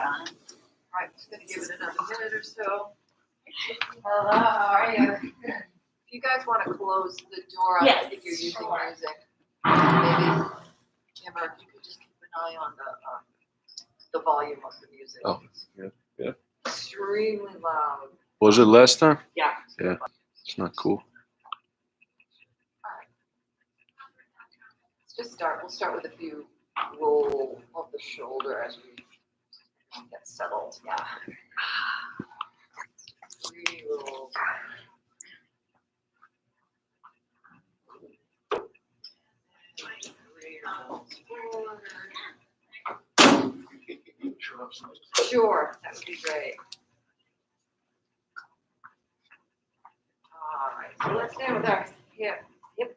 time. All right, just gonna give it another minute or so. Hello, how are you? If you guys want to close the door, I Yes, think you're using sure. music. Maybe, Amber, if you could just keep an eye on the volume of the music. Oh, yeah. Extremely loud. Was it last time? Yeah. Yeah. It's not cool. All right. Let's just start. We'll start with a few roll of the shoulder as we get settled. Yeah. 3 rolls. 3 rolls forward. Sure, that would be great. All right, so let's stand with our hip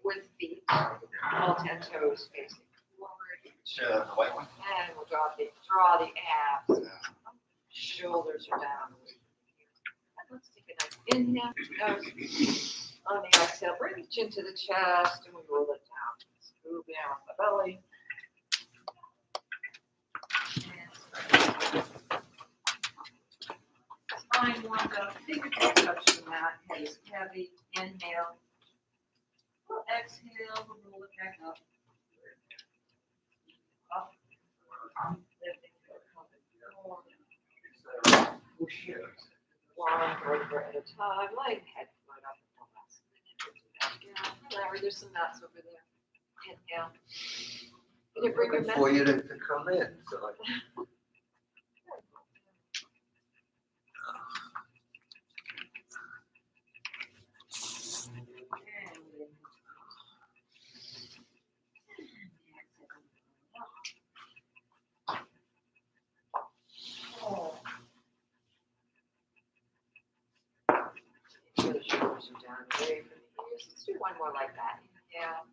width feet, all 10 toes facing forward. The white one? And we'll draw the abs. Shoulders are down. Let's take a nice inhale, nose. On the exhale, bring the chin to the chest and we roll it down. Move down the belly. Spine warmed up, fingertips touch the mat, head is heavy. Inhale. Exhale, we'll roll it back up. Up. Lifting your pelvic floor. One vertebra at a time, light head right up in the last minute. We'll do that again. Larry, there's some mats over there. Inhale. Can you bring your mat? For you to come in, so I. Make sure the shoulders are down away from the ears. Let's do one more like that. Inhale.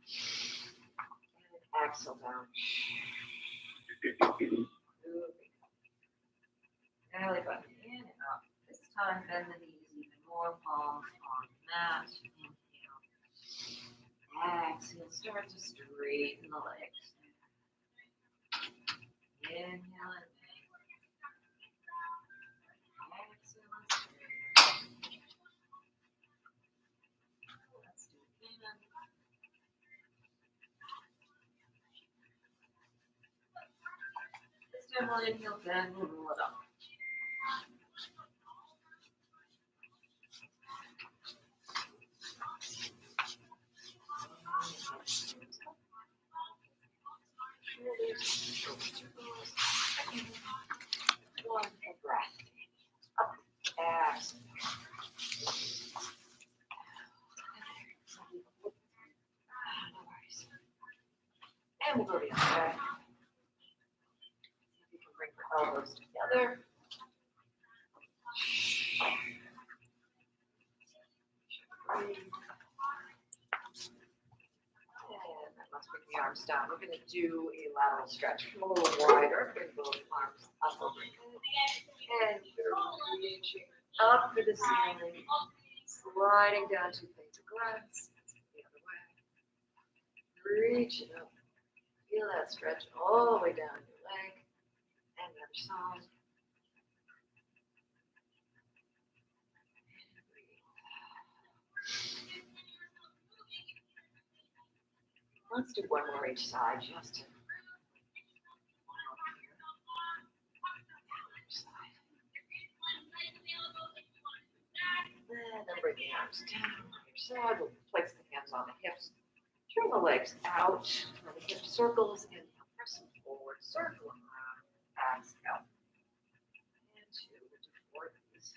And exhale down. Belly button in and up. This time bend the knees even more, palms on the mat. Inhale. Exhale, start to straighten the legs. Inhale and exhale and straighten. Let's do it again. This time we'll inhale, bend, we'll roll it up. One breath. Up, exhale. No worries. And we'll go the other way. You can bring your elbows together. Breathe. And then let's bring the arms down. We're going to do a lateral stretch. Come a little wider. Bring both arms up over your head. And you're reaching up for the ceiling. Sliding down 2 plates of glass. The other way. Reaching up. Feel that stretch all the way down your leg. And the other side. Let's do one more each side, just to. And then bring the arms down on your side. We'll place the hands on the hips. Turn the legs out. Turn the hip circles. Inhale, press them forward. Circle them around. Exhale. And 2. We'll do 4 of these.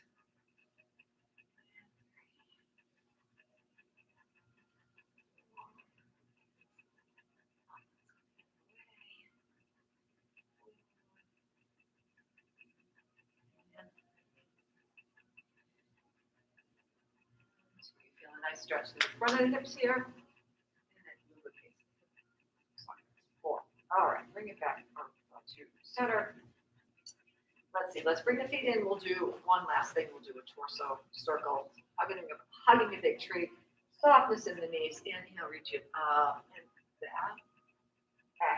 Feel a nice stretch through the front of the hips here. And then lubricate. 4. All right, bring it back to center. Let's see, let's bring the feet in. We'll do one last thing. We'll do a torso circle. Hugging a big tree. Softness in the knees. Inhale, reach it up and back.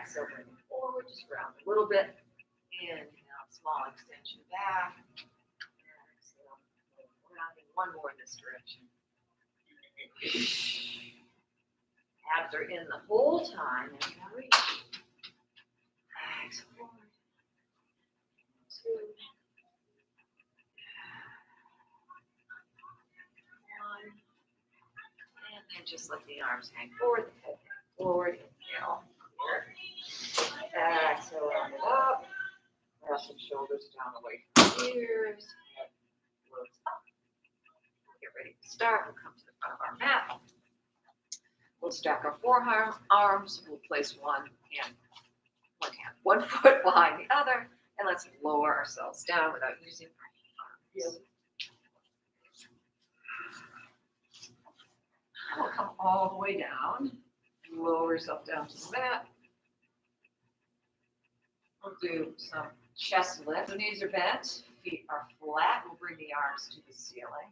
Exhale, bring it forward. Just round a little bit. Inhale, small extension back. Exhale. Rounding one more in this direction. Abs are in the whole time. Inhale, reach. Exhale, forward. 2. 1. And then just let the arms hang forward, the head hang forward. Inhale. Exhale, round it up. Pressing shoulders down away from the ears. Head floats up. Get ready to start. We'll come to the front of our mat. We'll stack our forearms. We'll place one foot behind the other, and let's lower ourselves down without using our arms. We'll come all the way down. Lower yourself down to the mat. We'll do some chest lift. The knees are bent, feet are flat. We'll bring the arms to the ceiling.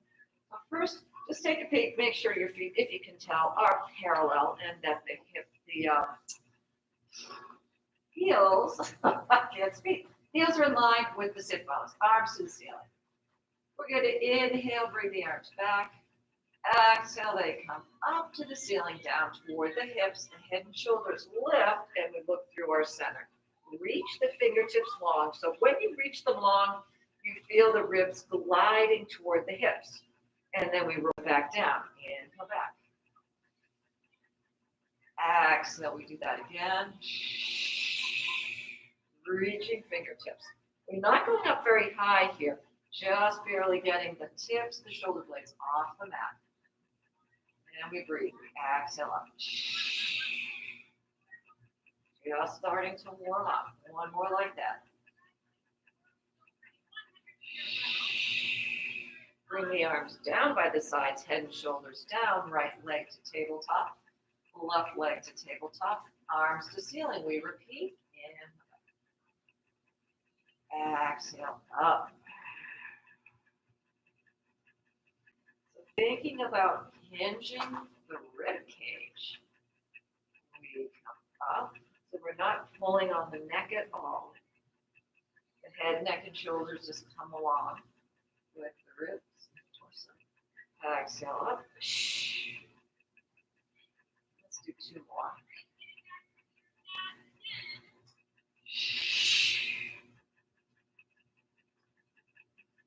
So first, just take a peek. Make sure your feet, if you can tell, are parallel and that the heels, I can't speak. Heels are in line with the sit bones. Arms to the ceiling. We're going to inhale, bring the arms back. Exhale, they come up to the ceiling, down toward the hips. The head and shoulders lift, and we look through our center. Reach the fingertips long. So when you reach them long, you feel the ribs gliding toward the hips. And then we roll back down. Inhale back. Exhale, we do that again. Reaching fingertips. We're not going up very high here. Just barely getting the tips, the shoulder blades off the mat. And we breathe. Exhale up. Just starting to warm up. One more like that. Bring the arms down by the sides, head and shoulders down, right leg to tabletop, left leg to tabletop, arms to ceiling. We repeat. And exhale up. So thinking about hinging the rib cage. We come up. So we're not pulling on the neck at all. The head, neck, and shoulders just come along with the ribs and the torso. Exhale up. Let's do 2 more.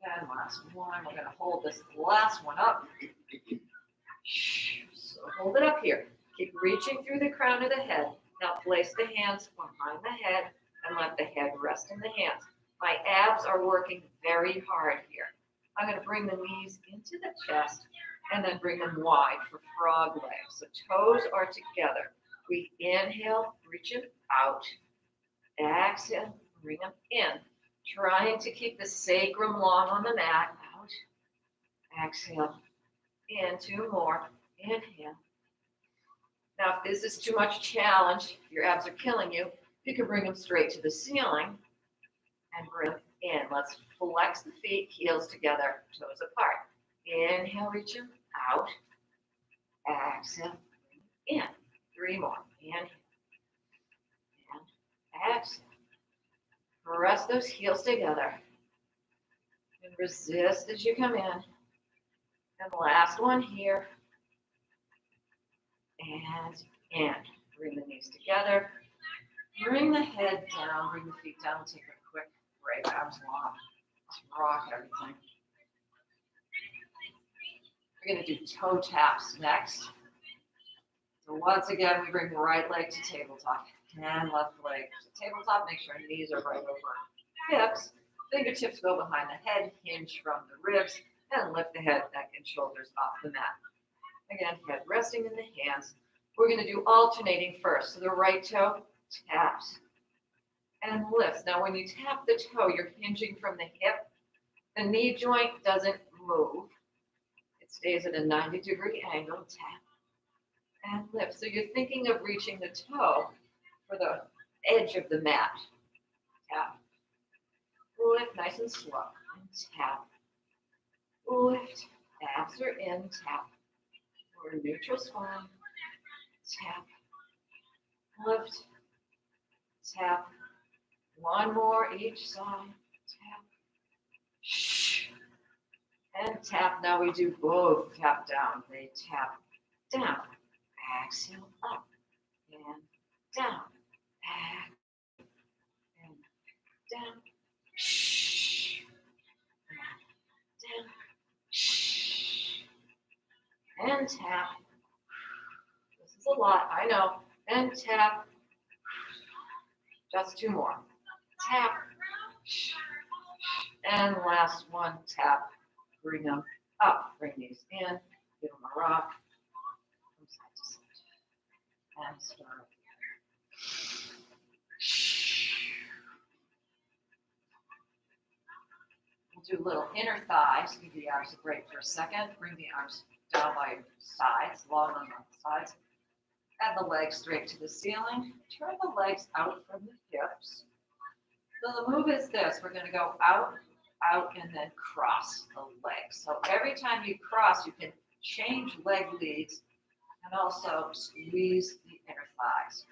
And last one. We're going to hold this last one up. So hold it up here. Keep reaching through the crown of the head. Now place the hands behind the head and let the head rest in the hands. My abs are working very hard here. I'm going to bring the knees into the chest and then bring them wide for frog legs. So toes are together. We inhale, reach them out. Exhale, bring them in. Trying to keep the sacrum long on the mat. Out. Exhale. In. 2 more. Inhale. Now, if this is too much challenge, your abs are killing you, you can bring them straight to the ceiling and bring in. Let's flex the feet, heels together, toes apart. Inhale, reach them out. Exhale, in. 3 more. Inhale. And exhale. Press those heels together. And resist as you come in. And last one here. And in. Bring the knees together. Bring the head down. Bring the feet down. Take a quick break. Arms long. Just rock everything. We're going to do toe taps next. So once again, we bring the right leg to tabletop and left leg to tabletop. Make sure knees are right over hips. Fingertips go behind the head, hinge from the ribs, and lift the head, neck, and shoulders off the mat. Again, head resting in the hands. We're going to do alternating first. So the right toe taps and lifts. Now, when you tap the toe, you're hinging from the hip. The knee joint doesn't move. It stays at a 90-degree angle. Tap and lift. So you're thinking of reaching the toe for the edge of the mat. Tap. Lift nice and slow. And tap. Lift. Abs are in. Tap. We're neutral spine. Tap. Lift. Tap. One more each side. And tap. Now we do both tap down. They tap down. Exhale up and down. And down. Down. And tap. This is a lot, I know. And tap. Just 2 more. Tap. And last one, tap. Bring them up. Bring these in. Give them a rock. From side to side. And start. We'll do little inner thighs. Give the arms a break for a second. Bring the arms down by your sides, long on the sides. Add the legs straight to the ceiling. Turn the legs out from the hips. So the move is this. We're going to go out, out, and then cross the legs. So every time you cross, you can change leg leads and also squeeze the inner thighs.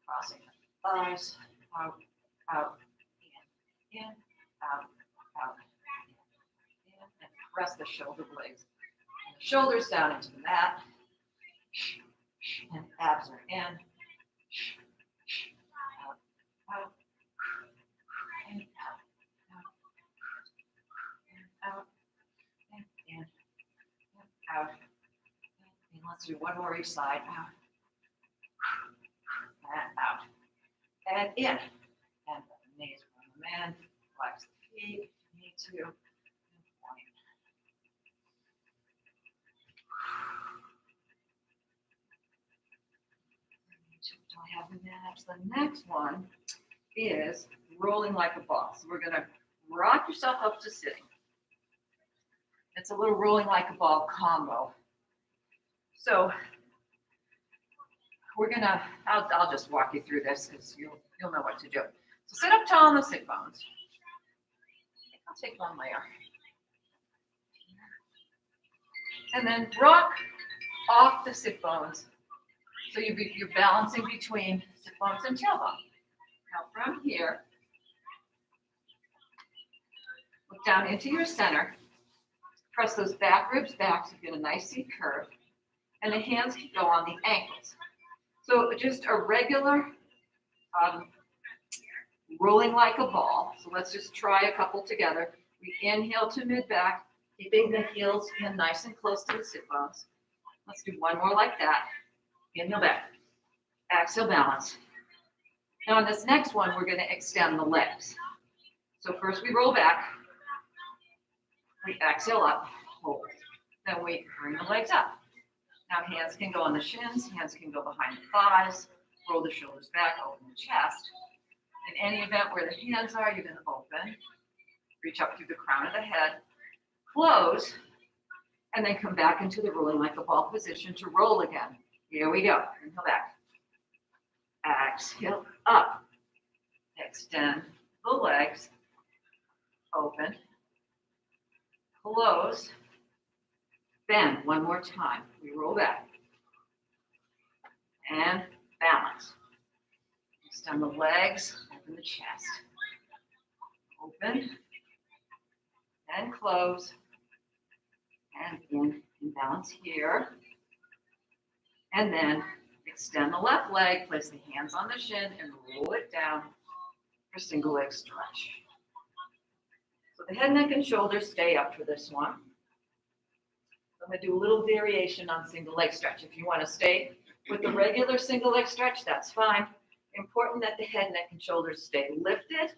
Crossing the thighs, out, out, in, out, out, in, and press the shoulder blades. And the shoulders down into the mat. And abs are in. Out, out, and out, out, and in, and out. And let's do one more each side. Out, and out, and in. And the knees from the man. Flex the feet if you need to. And point. Do I have the abs? The next one is rolling like a ball. So we're going to rock yourself up to sitting. It's a little rolling like a ball combo. So we're going to, I'll just walk you through this because you'll know what to do. So sit up tall on the sit bones. I'll take one layer. And then rock off the sit bones. So you're balancing between sit bones and tailbone. Now from here, look down into your center. Press those back ribs back so you get a nice C curve. And the hands can go on the ankles. So just a regular rolling like a ball. So let's just try a couple together. We inhale to mid-back, keeping the heels in nice and close to the sit bones. Let's do one more like that. Inhale back. Exhale, balance. Now on this next one, we're going to extend the legs. So first we roll back. We exhale up, hold. Then we bring the legs up. Now hands can go on the shins, hands can go behind the thighs. Roll the shoulders back, open the chest. In any event where the hands are, you're going to open. Reach up through the crown of the head. Close. And then come back into the rolling like a ball position to roll again. Here we go. Inhale back. Exhale up. Extend the legs. Open. Close. Bend one more time. We roll back. And balance. Extend the legs. Open the chest. Open. And close. And in and balance here. And then extend the left leg, place the hands on the shin, and roll it down for single leg stretch. So the head, neck, and shoulders stay up for this one. I'm going to do a little variation on single leg stretch. If you want to stay with the regular single leg stretch, that's fine. Important that the head, neck, and shoulders stay lifted.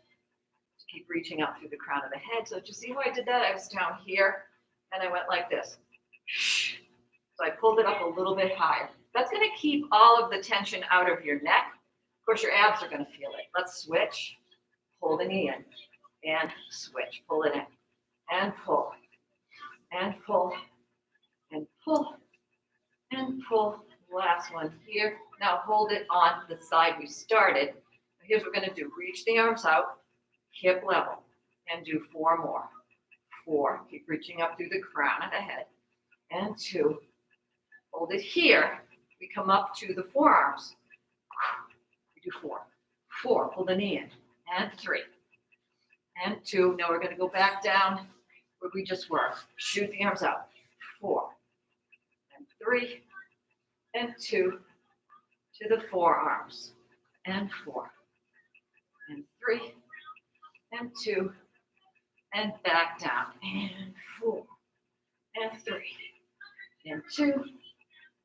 Keep reaching out through the crown of the head. So did you see how I did that? I was down here, and I went like this. So I pulled it up a little bit higher. That's going to keep all of the tension out of your neck. Of course, your abs are going to feel it. Let's switch. Pull the knee in and switch. Pull it in and pull and pull and pull and pull. Last one here. Now hold it on the side we started. Here's what we're going to do. Reach the arms out, hip level, and do 4 more. 4. Keep reaching up through the crown of the head. And 2. Hold it here. We come up to the forearms. We do 4. 4. Pull the knee in. And 3. And 2. Now we're going to go back down. where we just were. Shoot the arms out. 4 and 3 and 2 to the forearms. And 4 and 3 and 2 and back down. And 4 and 3 and 2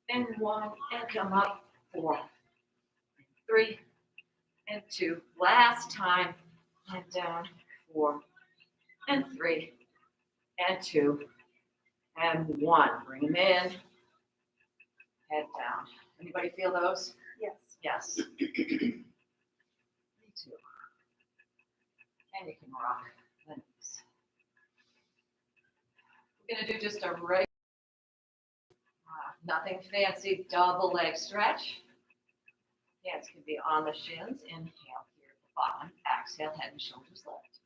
and 1 and come up. 4 and 3 and 2. Last time. And down. 4 and 3 and 2 and 1. Bring them in. Head down. Anybody feel those? Yes. Yes. Me too. And you can rock the knees. We're going to do just a regular, nothing fancy, double leg stretch. Hands can be on the shins. Inhale here at the bottom. Exhale, head and shoulders lift.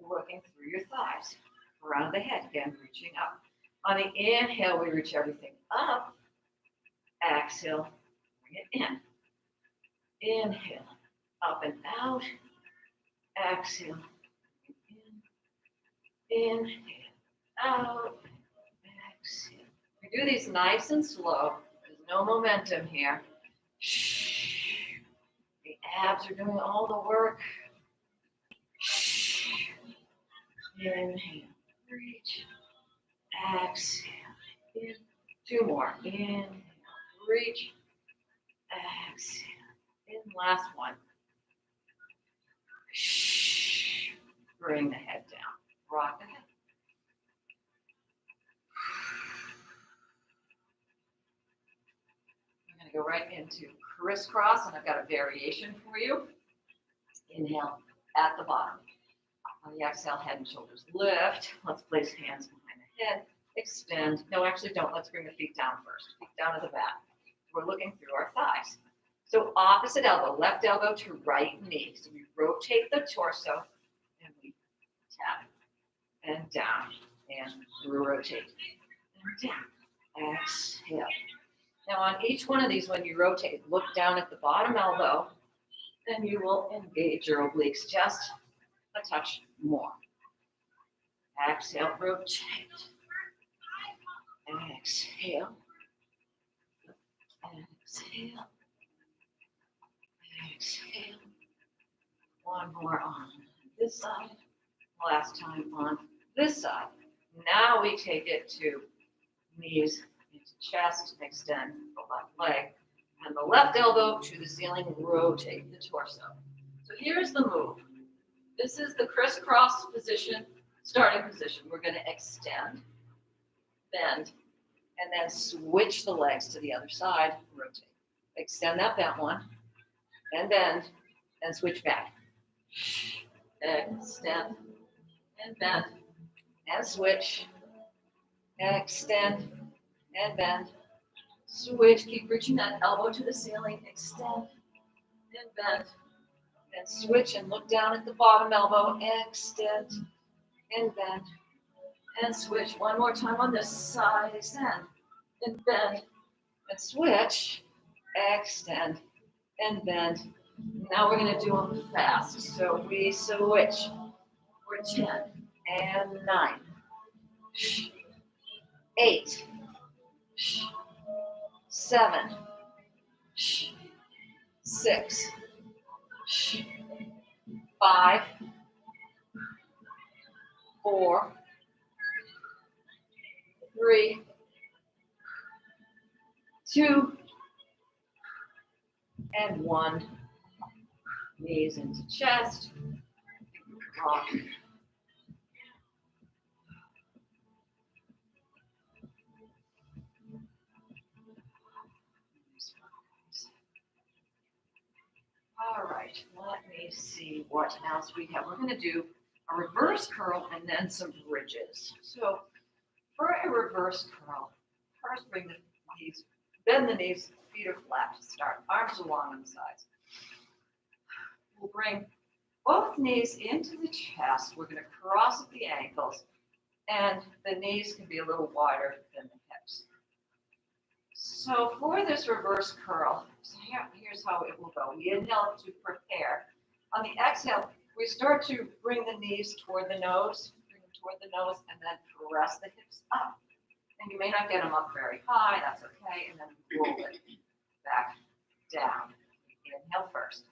Working through your thighs. Around the head, again, reaching up. On the inhale, we reach everything up. Exhale, bring it in. Inhale, up and out. Exhale, in. Inhale, out. Exhale. We do these nice and slow. There's no momentum here. Shh. The abs are doing all the work. Shh. Inhale, reach. Exhale. In. 2 more. Inhale, reach. Exhale. In. Last one. Shh. Bring the head down. Rock the head. I'm going to go right into crisscross, and I've got a variation for you. Inhale at the bottom. On the exhale, head and shoulders lift. Let's place hands behind the head. Extend. No, actually don't. Let's bring the feet down first. Feet down to the back. We're looking through our thighs. So opposite elbow, left elbow to right knee. So we rotate the torso and we tap and down and rotate and down. Exhale. Now on each one of these, when you rotate, look down at the bottom elbow, and you will engage your obliques just a touch more. Exhale, rotate. Exhale. Exhale. Exhale. One more on this side. Last time on this side. Now we take it to knees into chest, extend the left leg, and the left elbow to the ceiling, rotate the torso. So here's the move. This is the crisscross position, starting position. We're going to extend, bend, and then switch the legs to the other side, rotate. Extend that bent one, and bend, and switch back. Extend, and bend, and switch. Extend, and bend. Switch, keep reaching that elbow to the ceiling. Extend, and bend. And switch and look down at the bottom elbow. Extend, and bend. And switch. One more time on this side. Extend, and bend. And switch. Extend, and bend. Now we're going to do them fast. So we switch. We're 10 and 9. 8. 7. 6. 5. 4. 3. 2. And 1. Knees into chest. Rock. All right, let me see what else we have. We're going to do a reverse curl and then some bridges. So for a reverse curl, first bring the knees, bend the knees, feet are flat to start, arms along on the sides. We'll bring both knees into the chest. We're going to cross at the ankles, and the knees can be a little wider than the hips. So for this reverse curl, here's how it will go. We inhale to prepare. On the exhale, we start to bring the knees toward the nose, bring them toward the nose, and then press the hips up. And you may not get them up very high, that's okay, and then roll it back down. Inhale first.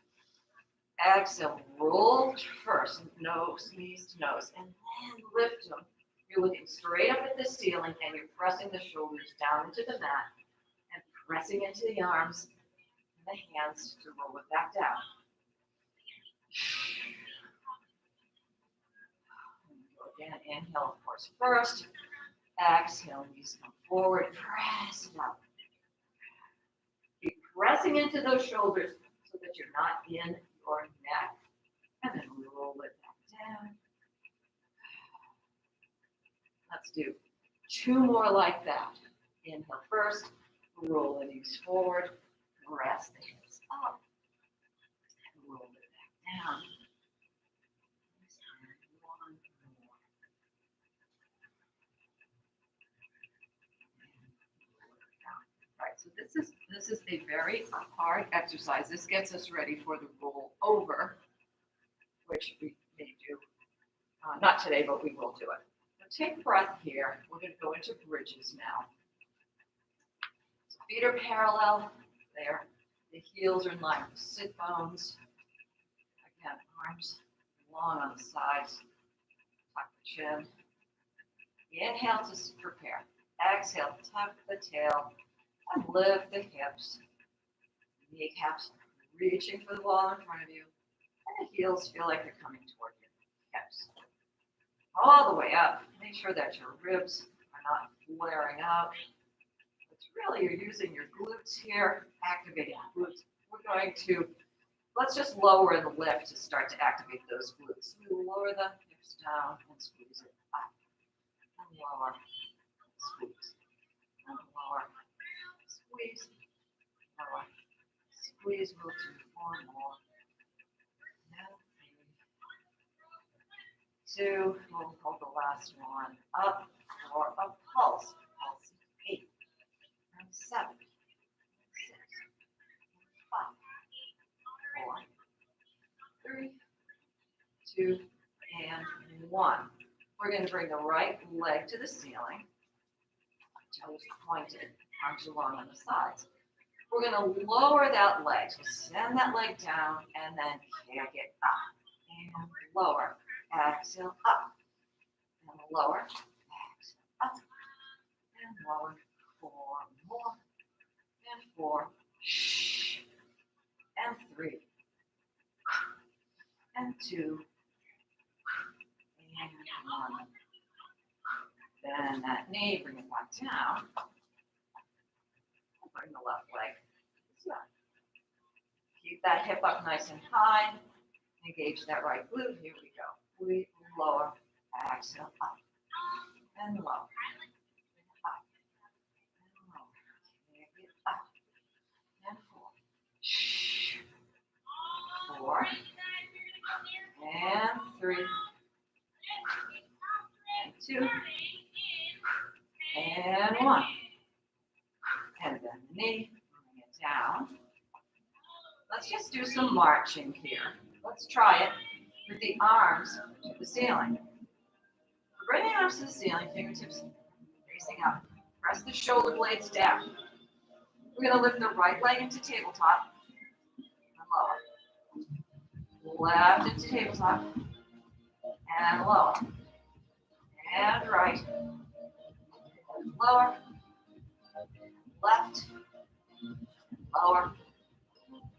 Exhale, roll first, nose, knees to nose, and then lift them. You're looking straight up at the ceiling, and you're pressing the shoulders down into the mat, and pressing into the arms and the hands to roll it back down. Again, inhale, of course, first. Exhale, knees come forward, press it up. Keep pressing into those shoulders so that you're not in your neck. And then roll it back down. Let's do 2 more like that. Inhale first, roll the knees forward, press the hips up, and roll it back down. One more. All right, so this is a very hard exercise. This gets us ready for the roll over, which we may do, not today, but we will do it. So take breath here. We're going to go into bridges now. So feet are parallel there. The heels are in line with sit bones. Again, arms long on the sides. Tuck the chin. Inhale to prepare. Exhale, tuck the tail and lift the hips. Kneecaps reaching for the wall in front of you. And the heels feel like they're coming toward you. Hips. All the way up. Make sure that your ribs are not flaring out. It's really, you're using your glutes here, activating glutes. We're going to, let's just lower and lift to start to activate those glutes. We lower the hips down and squeeze it up. And lower, squeeze. And lower, squeeze. Lower, squeeze. We'll do 4 more. Now, 3, 2, we'll hold the last one up for a pulse. Pulse 8, and 7, 6, 5, 4, 3, 2, and 1. We're going to bring the right leg to the ceiling, toes pointed, arms along on the sides. We're going to lower that leg. So send that leg down and then kick it up and lower. Exhale up and lower. Exhale up and lower. 4 more and 4 and 3 and 2 and 1. Bend that knee, bring it back down. Bring the left leg. Keep that hip up nice and high. Engage that right glute. Here we go. We lower, exhale up and lower. Up and lower. Kick it up and 4. 4 and 3 and 2 and 1. And then the knee, bring it down. Let's just do some marching here. Let's try it with the arms to the ceiling. Bring the arms to the ceiling, fingertips facing up. Press the shoulder blades down. We're going to lift the right leg into tabletop and lower. Left into tabletop and lower. And right. Lower. Left. Lower.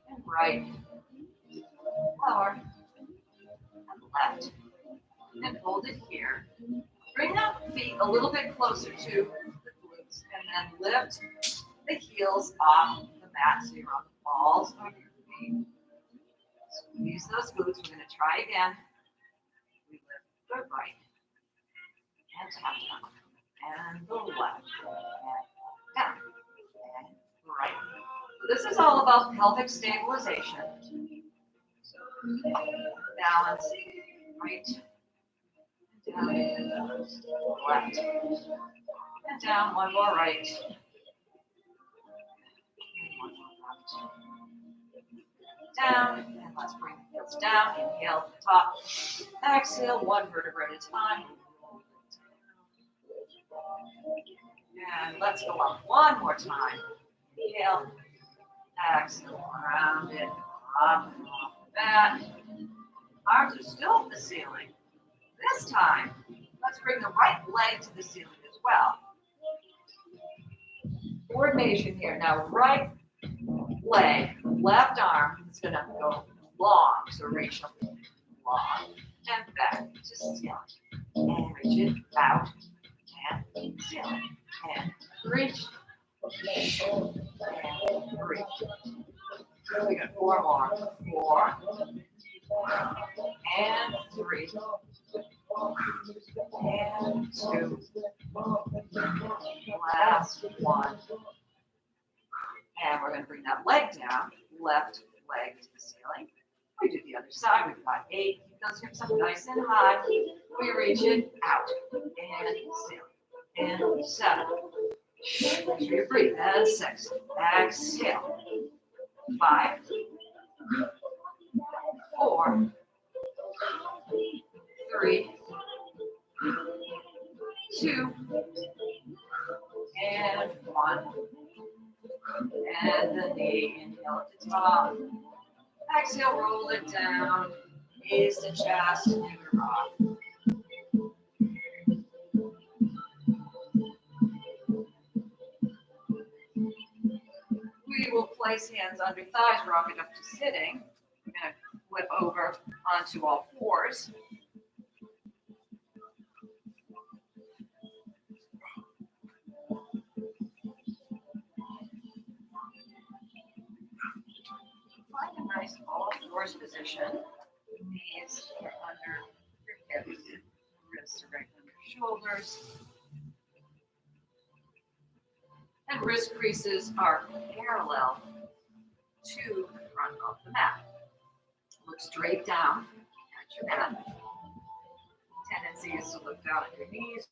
And right. Lower. And left. And hold it here. Bring the feet a little bit closer to the glutes and then lift the heels off the mat so you're on the balls of your feet. Squeeze those glutes. We're going to try again. We lift the right and tap down. And the left. And down. And right. So this is all about pelvic stabilization. So balance, right, and down, left, and down, 1 more right, and 1 more left. Down, and let's bring the heels down. Inhale to the top. Exhale, 1 vertebra at a time. Roll And let's go up one more time. Inhale, exhale, round it, up, back. Arms are still at the ceiling. This time, let's bring the right leg to the ceiling as well. Coordination here. Now, right leg, left arm is going to go long, so reach long and back to ceiling. And reach it out and ceiling. And reach and reach. We got four more. 4 and 3 and 2. Last one. And we're going to bring that leg down, left leg to the ceiling. We do the other side. We've got 8. Keep those hips up nice and high. We reach it out and ceiling. And 7. Make sure you breathe. And 6. Exhale. 5, 4, 3, 2, and 1. And the knee, inhale at the top. Exhale, roll it down. Knees to chest, and we're off. We will place hands under thighs, rock it up to sitting. We're going to flip over onto all fours. Find a nice all fours position. Knees are under your hips, wrists are right under your shoulders. And wrist creases are parallel to the front of the mat. Look straight down at your mat. Tendency is to look down at your knees.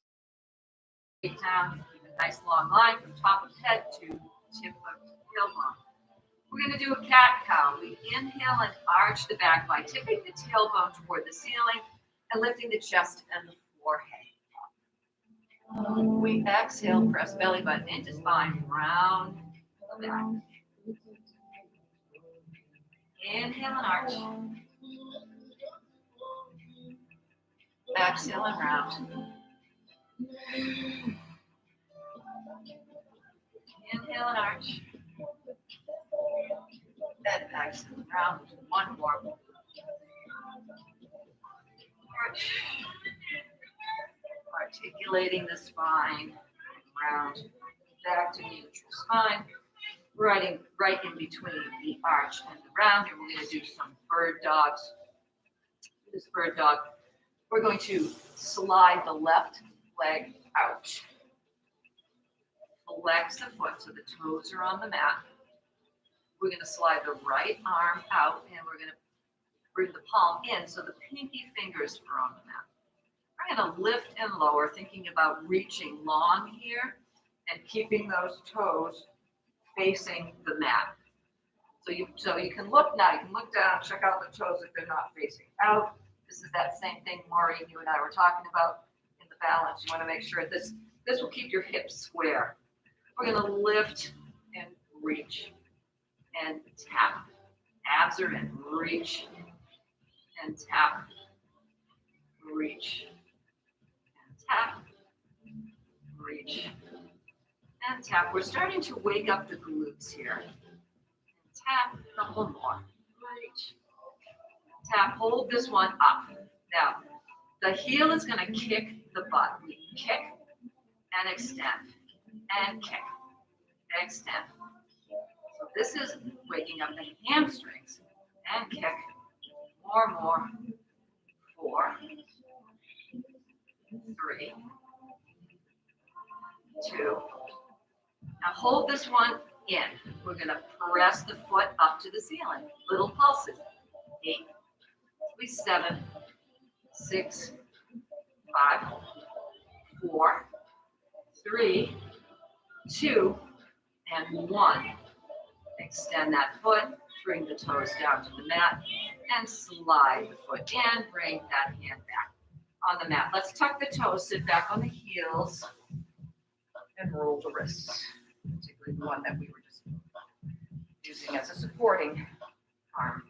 Straight down, keep a nice long line from top of head to tip of tailbone. We're going to do a cat-cow. We inhale and arch the back by tipping the tailbone toward the ceiling and lifting the chest and the forehead. We exhale, press belly button into spine, round the back. Inhale and arch. Exhale and round. Inhale and arch. And exhale and round. One more. Arch. Articulating the spine, round, back to neutral spine, right in between the arch and the round. And we're going to do some bird dogs. This bird dog, we're going to slide the left leg out. Flex the foot so the toes are on the mat. We're going to slide the right arm out, and we're going to bring the palm in so the pinky fingers are on the mat. We're going to lift and lower, thinking about reaching long here and keeping those toes facing the mat. So you can look now, you can look down, check out the toes if they're not facing out. This is that same thing, Maureen, you and I were talking about in the balance. You want to make sure this will keep your hips square. We're going to lift and reach and tap. Abs are in, reach and tap, reach and tap, reach and tap. We're starting to wake up the glutes here. And tap, a couple more, reach, tap, hold this one up. Now, the heel is going to kick the butt. We kick and extend, and kick, extend. So this is waking up the hamstrings, and kick, more, 4, 3, 2. Now hold this one in. We're going to press the foot up to the ceiling. Little pulses. 8, 7, 6, 5, 4, 3, 2, and 1. Extend that foot, bring the toes down to the mat, and slide the foot in. Bring that hand back on the mat. Let's tuck the toes, sit back on the heels, and roll the wrists, particularly the one that we were just using as a supporting arm.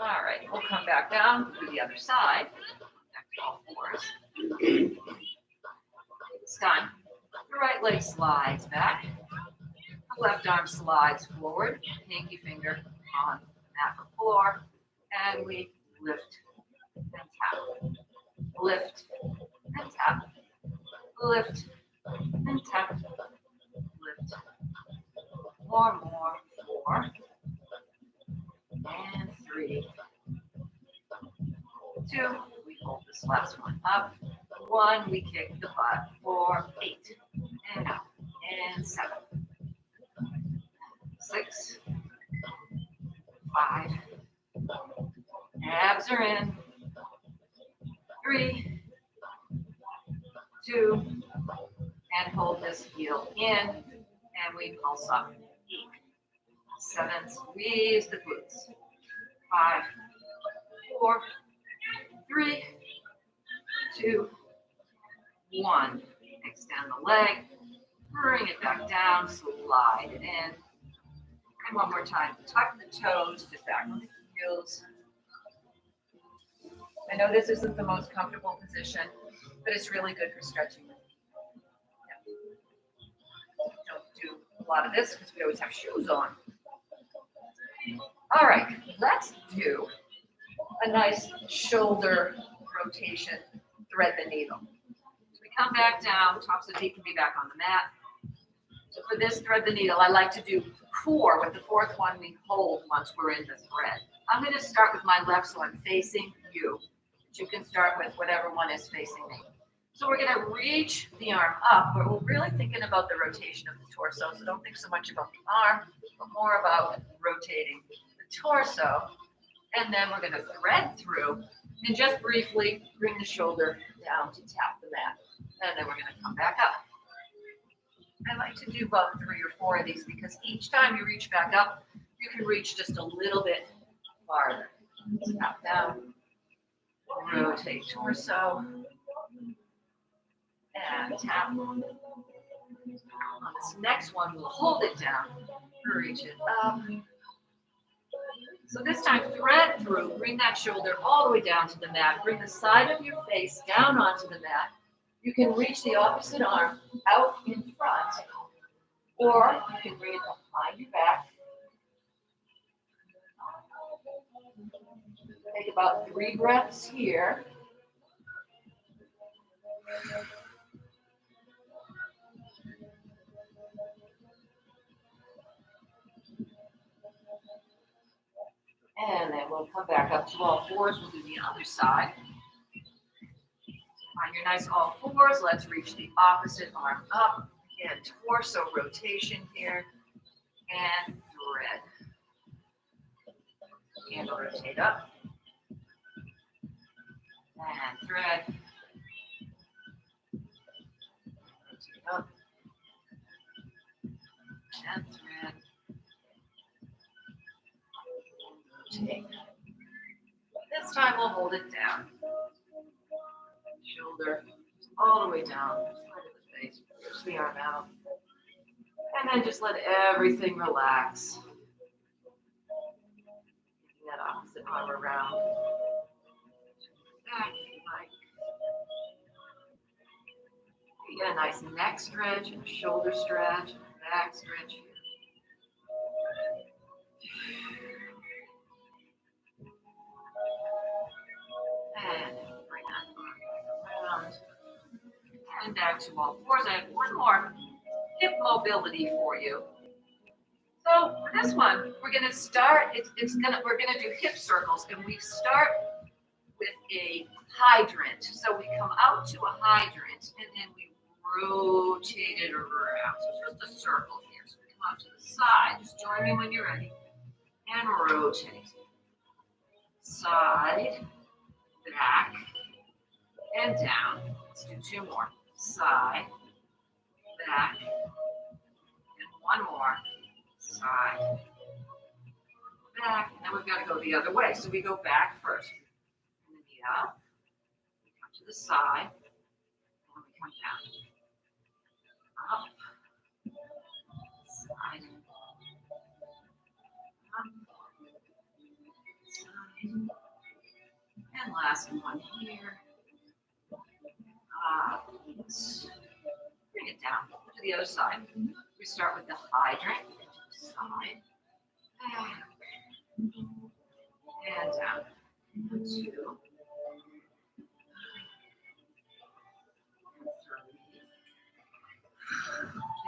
All right, we'll come back down to the other side. Back to all fours. This time, the right leg slides back. The left arm slides forward. Pinky finger on the mat or floor. And we lift and tap. Lift and tap. Lift and tap. Lift. More. 4. And 3. 2. We hold this last one up. 1. We kick the butt. 4. 8. And out. And 7. 6. 5. Abs are in. 3. 2. And hold this heel in. And we pulse up. 8. 7. Squeeze the glutes. 5. 4. 3. 2. 1. Extend the leg. Bring it back down. Slide it in. And one more time. Tuck the toes just back on the heels. I know this isn't the most comfortable position, but it's really good for stretching. Don't do a lot of this because we always have shoes on. All right, let's do a nice shoulder rotation, thread the needle. So we come back down, tops of the feet can be back on the mat. So for this thread the needle, I like to do 4 with the 4th one we hold once we're in the thread. I'm going to start with my left, so I'm facing you. But you can start with whatever one is facing me. So we're going to reach the arm up, but we're really thinking about the rotation of the torso. So don't think so much about the arm, but more about rotating the torso. And then we're going to thread through and just briefly bring the shoulder down to tap the mat. And then we're going to come back up. I like to do about 3 or 4 of these because each time you reach back up, you can reach just a little bit farther. Tap down, rotate torso, and tap. On this next one, we'll hold it down, reach it up. So this time, thread through, bring that shoulder all the way down to the mat. Bring the side of your face down onto the mat. You can reach the opposite arm out in front, or you can bring it behind your back. Take about 3 breaths here. And then we'll come back up to all fours. We'll do the other side. On your nice all fours, let's reach the opposite arm up. Again, torso rotation here. And thread. And rotate up. And thread. Rotate up. And thread. Rotate. This time we'll hold it down. Shoulder all the way down, side of the face, push the arm out. And then just let everything relax. Taking that opposite arm around. Back if you like. You get a nice neck stretch and a shoulder stretch, and a back stretch. And bring that arm around. And back to all fours. I have one more hip mobility for you. So for this one, we're going to start. We're going to do hip circles, and we start with a hydrant. So we come out to a hydrant, and then we rotate it around. So it's just a circle here. So we come out to the side. Just join me when you're ready, and rotate. Side, back, and down. Let's do 2 more. Side, back, and 1 more. Side, back, and then we've got to go the other way. So we go back first. Yeah. We come to the side. And we come down. Up. Side. Up. Side. And last one here. Bring it down to the other side. We start with the hydrant to the side. And down. 2.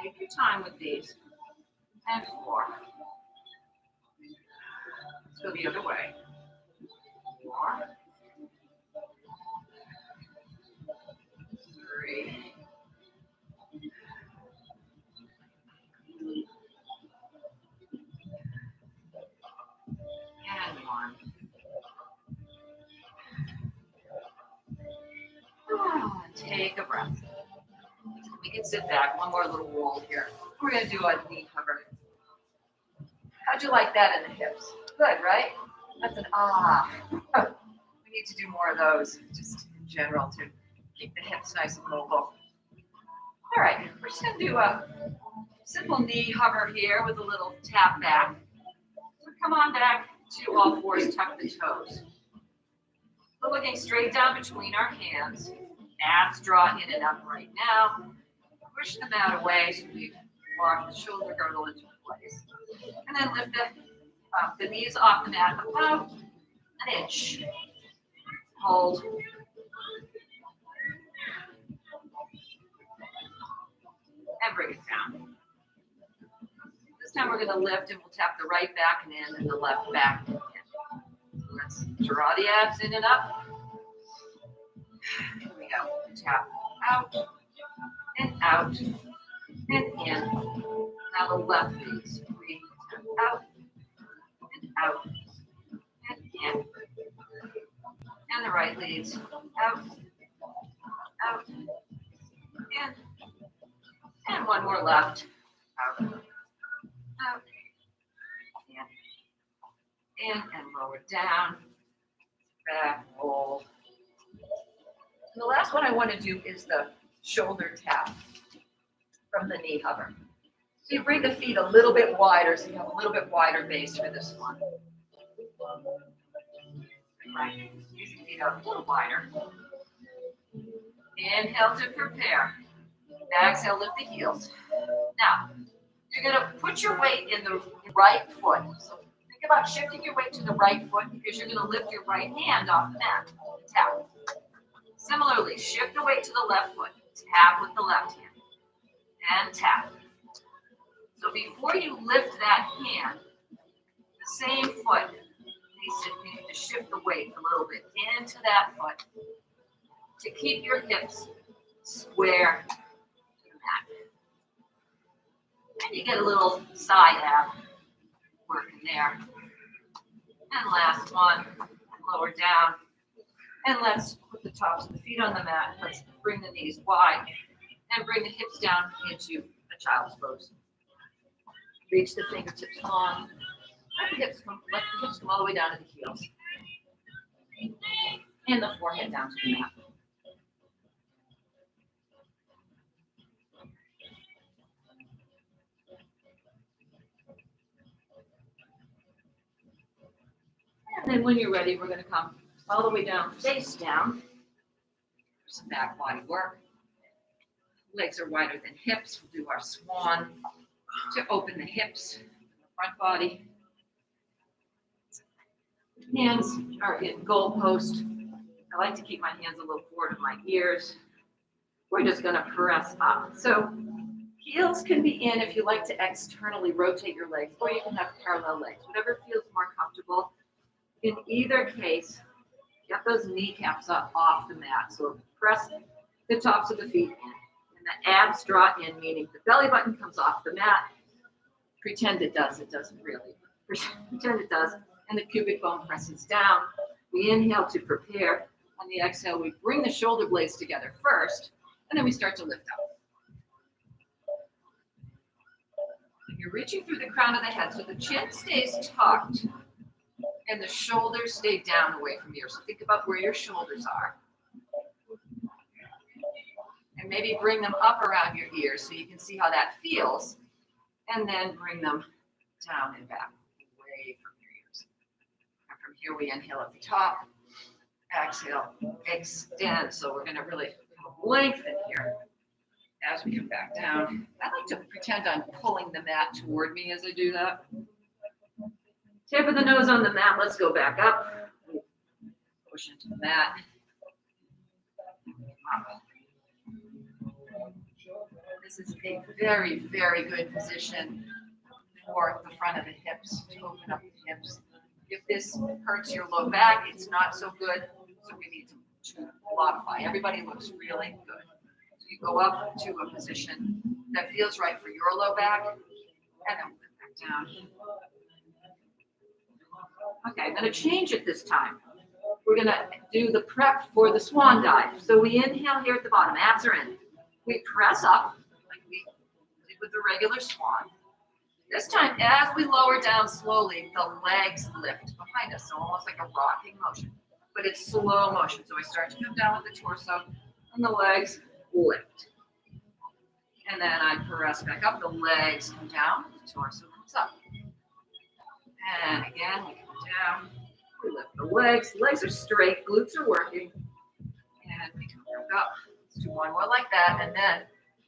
Take your time with these. And 4. Let's go the other way. 4. 3. And 1. And take a breath. We can sit back. One more little roll here. We're going to do a knee hover. How'd you like that in the hips? Good, right? That's an ah. We need to do more of those, just in general, to keep the hips nice and mobile. All right, we're just going to do a simple knee hover here with a little tap back. So come on back to all fours, tuck the toes. We're looking straight down between our hands. Abs draw in and up right now. Push them out away so we lock the shoulder girdle into place. And then lift the knees off the mat about an inch. Hold. And bring it down. This time we're going to lift and we'll tap the right back and in and the left back in. Let's draw the abs in and up. Here we go. Tap out and out and in. Now the left knees. We tap out and out and in. And the right leads out, out, in. And one more left. Out, out, in, and lower down. Back, roll. And the last one I want to do is the shoulder tap from the knee hover. So you bring the feet a little bit wider, so you have a little bit wider base for this one. Right, use the feet up a little wider. Inhale to prepare. Exhale, lift the heels. Now, you're going to put your weight in the right foot. So think about shifting your weight to the right foot because you're going to lift your right hand off the mat. Tap. Similarly, shift the weight to the left foot. Tap with the left hand. And tap. So before you lift that hand, the same foot you need to shift the weight a little bit into that foot to keep your hips square to the mat. And you get a little side ab working there. And last one, lower down. And let's put the tops of the feet on the mat. Let's bring the knees wide and bring the hips down into a child's pose. Reach the fingertips long. Let the hips come all the way down to the heels. And the forehead down to the mat. And then when you're ready, we're going to come all the way down, face down. Some back body work. Legs are wider than hips. We'll do our swan to open the hips, the front body. Hands are in goalpost. I like to keep my hands a little forward of my ears. We're just going to press up. So heels can be in if you like to externally rotate your legs, or you can have parallel legs, whatever feels more comfortable. In either case, get those kneecaps up off the mat. So press the tops of the feet in. And the abs draw in, meaning the belly button comes off the mat. Pretend it does. It doesn't really. Pretend it does. And the pubic bone presses down. We inhale to prepare. On the exhale, we bring the shoulder blades together first, and then we start to lift up. And you're reaching through the crown of the head, so the chin stays tucked. And the shoulders stay down away from here. So think about where your shoulders are. And maybe bring them up around your ears so you can see how that feels. And then bring them down and back, away from your ears. And from here, we inhale at the top. Exhale, extend. So we're going to really lengthen here as we come back down. I like to pretend I'm pulling the mat toward me as I do that. Tip of the nose on the mat. Let's go back up. Push into the mat. Up. This is a very, very good position for the front of the hips, to open up the hips. If this hurts your low back, it's not so good, so we need to modify. Everybody looks really good. So you go up to a position that feels right for your low back, and then put it back down. Okay, I'm going to change it this time. We're going to do the prep for the swan dive. So we inhale here at the bottom, abs are in. We press up like we did with the regular swan. This time, as we lower down slowly, the legs lift behind us, so almost like a rocking motion, but it's slow motion. So I start to come down with the torso, and the legs lift. And then I press back up, the legs come down, the torso comes up. And again, we come down, we lift the legs are straight, glutes are working, and we come back up. Let's do one more like that, and then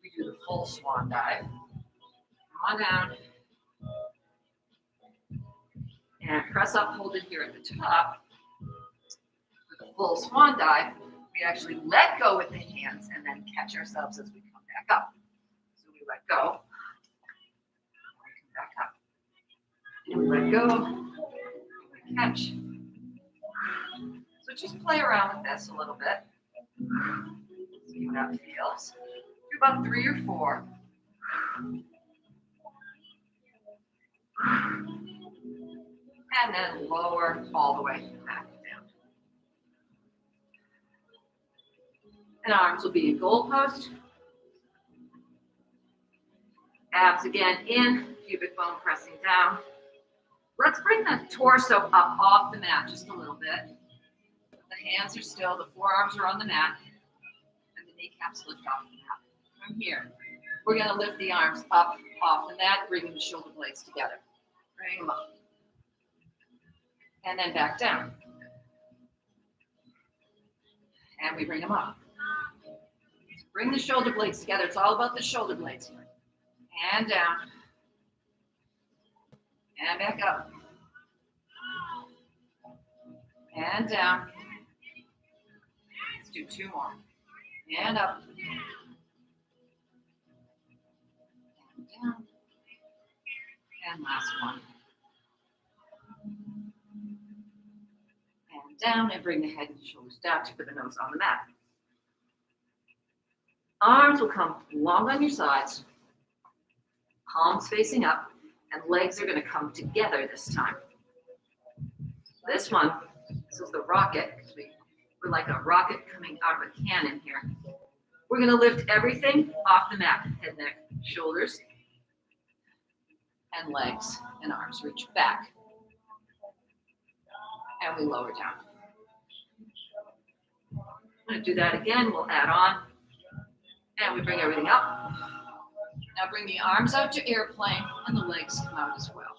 we do the full swan dive. Come on down. And press up, hold it here at the top. For the full swan dive, we actually let go with the hands and then catch ourselves as we come back up. So we let go, and we come back up. And we let go, and we catch. So just play around with this a little bit. See how that feels. Do about 3 or 4. And then lower all the way back down. And arms will be in goal post. Abs again in, pubic bone pressing down. Let's bring the torso up off the mat just a little bit. The hands are still, the forearms are on the mat, and the kneecaps lift off the mat. From here, we're going to lift the arms up off the mat, bringing the shoulder blades together. Bring them up. And then back down. And we bring them up. Bring the shoulder blades together. It's all about the shoulder blades here. And down. And back up. And down. Let's do 2 more. And up. And down. And last one. And down, and bring the head and shoulders down to put the nose on the mat. Arms will come long on your sides, palms facing up, and legs are going to come together this time. This one, this is the rocket, because we're like a rocket coming out of a cannon here. We're going to lift everything off the mat, head, neck, shoulders, and legs and arms reach back. And we lower down. I'm going to do that again. We'll add on. And we bring everything up. Now bring the arms out to airplane and the legs come out as well.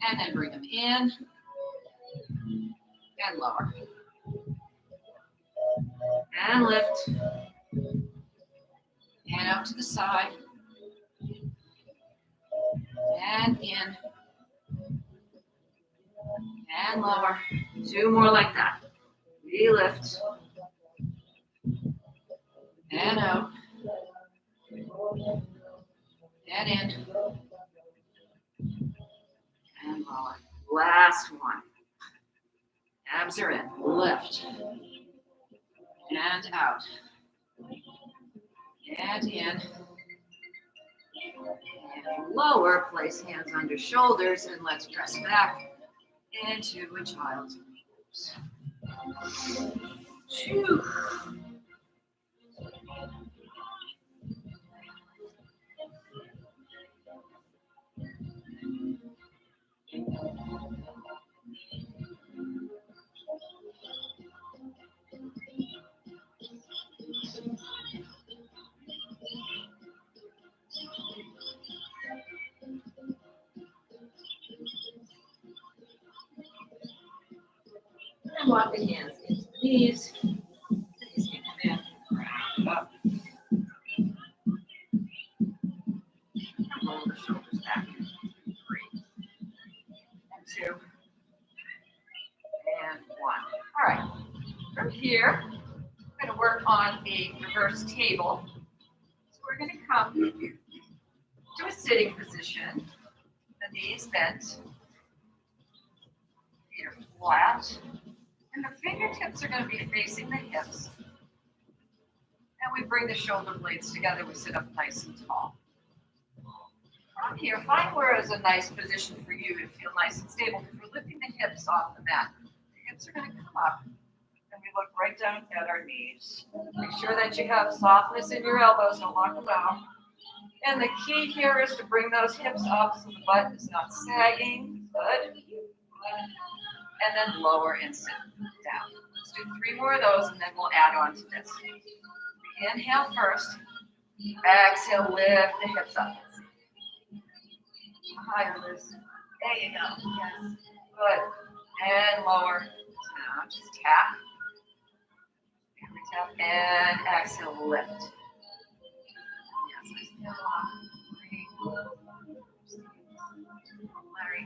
And then bring them in and lower. And lift. And out to the side. And in. And lower. 2 more like that. We lift. And out. And in. And lower. Last one. Abs are in. Lift. And out. And in. And lower. Place hands under shoulders and let's press back into a child's pose. 2. walk the hands into the knees. Knees can come in, up. And roll the shoulders back. 3, and 2, and 1. All right. From here, we're going to work on a reverse table. So we're going to come to a sitting position. The knees bent, feet are flat, and the fingertips are going to be facing the hips. And we bring the shoulder blades together. We sit up nice and tall. From here, find where is a nice position for you to feel nice and stable because we're lifting the hips off the mat. The hips are going to come up, and we look right down at our knees. Make sure that you have softness in your elbows. Don't lock them out. And the key here is to bring those hips up so the butt is not sagging. Good. And then lower and sit down. Let's do 3 more of those, and then we'll add on to this. Inhale first. Exhale, lift the hips up. Higher, Liz. There you go. Yes. Good. And lower. Now just tap. Tap. And exhale, lift.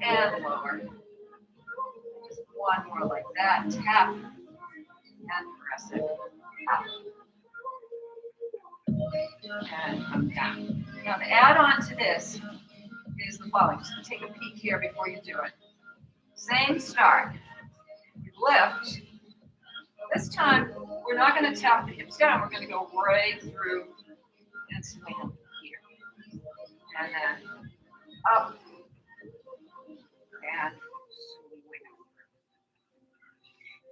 And lower. Just 1 more like that. Tap and press it up. And come down. Now to add on to this is the following. Just take a peek here before you do it. Same start. You lift. This time we're not going to tap the hips down. We're going to go right through and swing them here. And then up. And swing.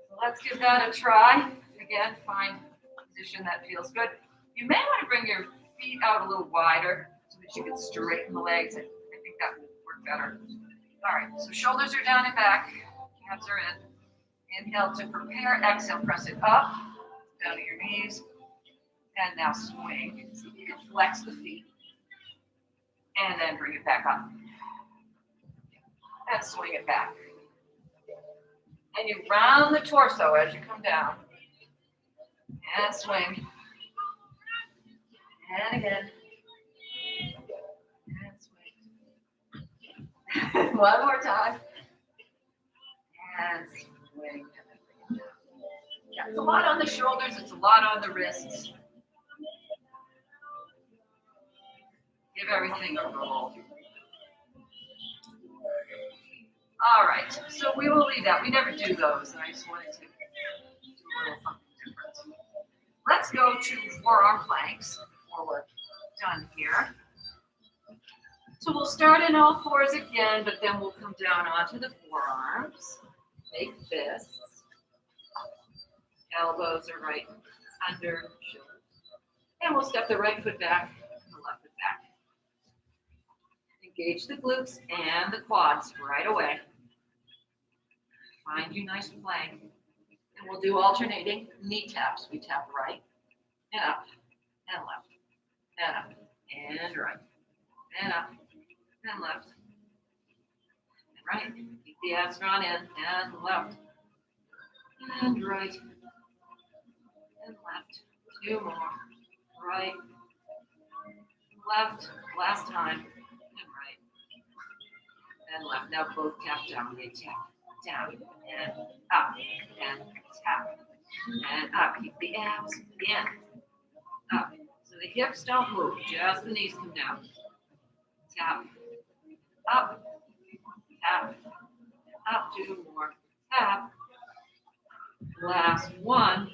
So let's give that a try. Again, find a position that feels good. You may want to bring your feet out a little wider so that you can straighten the legs. I think that will work better. All right, so shoulders are down and back. Hands are in. Inhale to prepare. Exhale, press it up, down to your knees. And now swing. See if you can flex the feet. And then bring it back up. And swing it back. And you round the torso as you come down. And swing. And again. And swing. One more time. And swing. Yeah, it's a lot on the shoulders. It's a lot on the wrists. Give everything a roll. All right, so we will leave that. We never do those, and I just wanted to do a little something different. Let's go to forearm planks before we're done here. So we'll start in all fours again, but then we'll come down onto the forearms. Make fists. Elbows are right under shoulders. And we'll step the right foot back and the left foot back. Engage the glutes and the quads right away. Find you nice plank. And we'll do alternating knee taps. We tap right and up and left and up and right and up and left and right. Keep the abs drawn in and left and right and left. 2 more. Right, left, last time, and right, and left. Now both tap down. They tap down and up and tap and up. Keep the abs in, up. So the hips don't move, just the knees come down. Tap, up, tap, up. 2 more. Tap. Last one.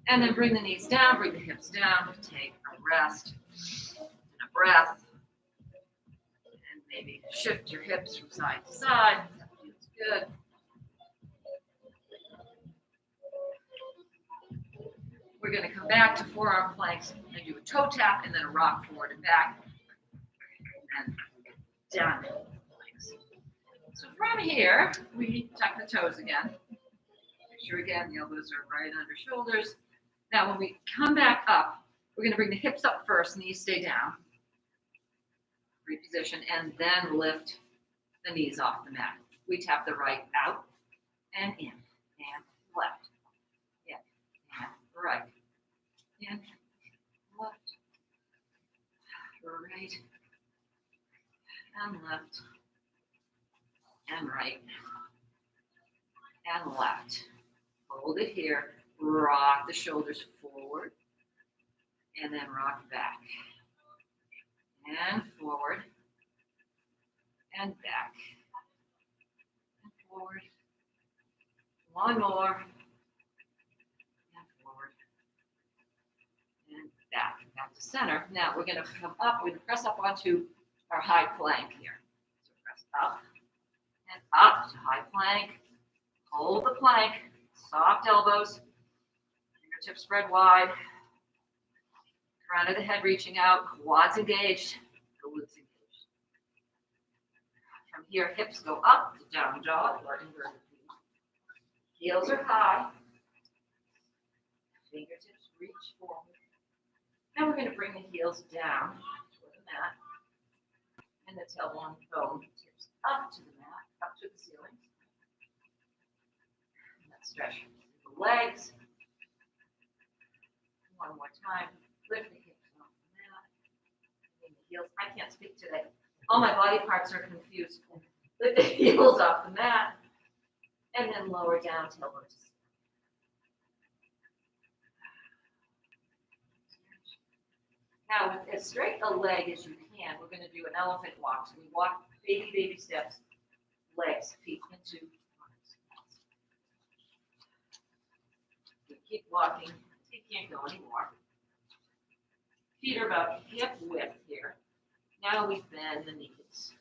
And then bring the knees down, bring the hips down, take a rest and a breath. And maybe shift your hips from side to side. That feels good. We're going to come back to forearm planks and do a toe tap and then a rock forward and back. And then down planks. So from here, we tuck the toes again. Make sure again the elbows are right under shoulders. Now, when we come back up, we're going to bring the hips up first, knees stay down. Reposition, and then lift the knees off the mat. We tap the right out and in, and right. In, left, right, and left, and right, and left. Hold it here. Rock the shoulders forward, and then rock back. And forward, and back. And forward. One more. And forward. And back. Back to center. Now we're going to come up. We're going to press up onto our high plank here. So press up and up to high plank. Hold the plank. Soft elbows. Fingertips spread wide. Crown of the head reaching out. Quads engaged. Glutes engaged. From here, hips go up to down dog or inverted V. Heels are high. Fingertips reach forward. Now we're going to bring the heels down to the mat. And the tailbone bone tips up to the mat, up to the ceiling. And let's stretch the legs. One more time. Lift the hips off the mat. And the heels. I can't speak today. All my body parts are confused. Lift the heels off the mat. And then lower down, tailbone to ceiling. Now, with as straight a leg as you can, we're going to do an elephant walk. So we walk baby steps, legs, feet into arms. We keep walking. You can't go anymore. Feet are about hip width here. Now we bend the knees.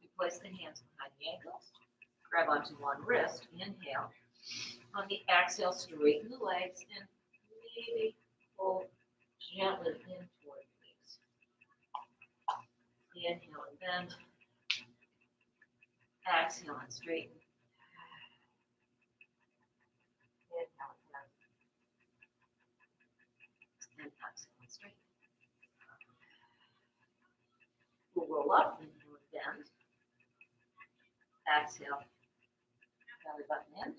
We place the hands behind the ankles. Grab onto one wrist. Inhale. On the exhale, straighten the legs and maybe pull gently in toward the knees. Inhale and bend. Exhale and straighten. Inhale and bend. And exhale and straighten. We'll roll up, inhale and bend. Exhale. Belly button in.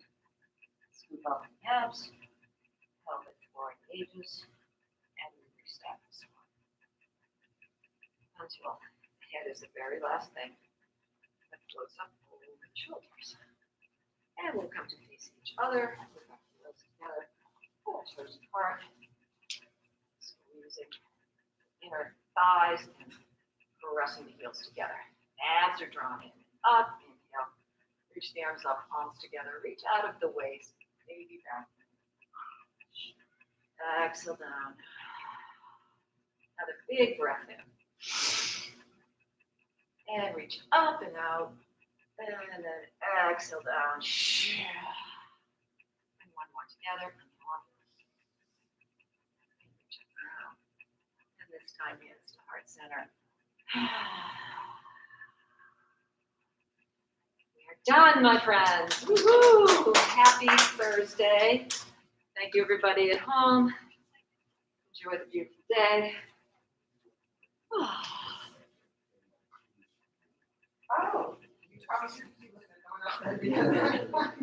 Scoop up the abs. Pelvic floor engages. And we restart this one. Until the head is the very last thing that floats up over the shoulders. And we'll come to face each other. We'll come to heels together. Pull our toes apart. Squeezing inner thighs and pressing the heels together. Abs are drawn in and up. Inhale. Reach the arms up, palms together. Reach out of the waist. Maybe back. Exhale down. Another big breath in. And reach up and out. And then exhale down. And one more together. And reach up down. And this time hands to heart center. Done, my friends. Woohoo! Happy Thursday. Thank you, everybody at home. Enjoy the beautiful day. Oh, you promised you were going to go up.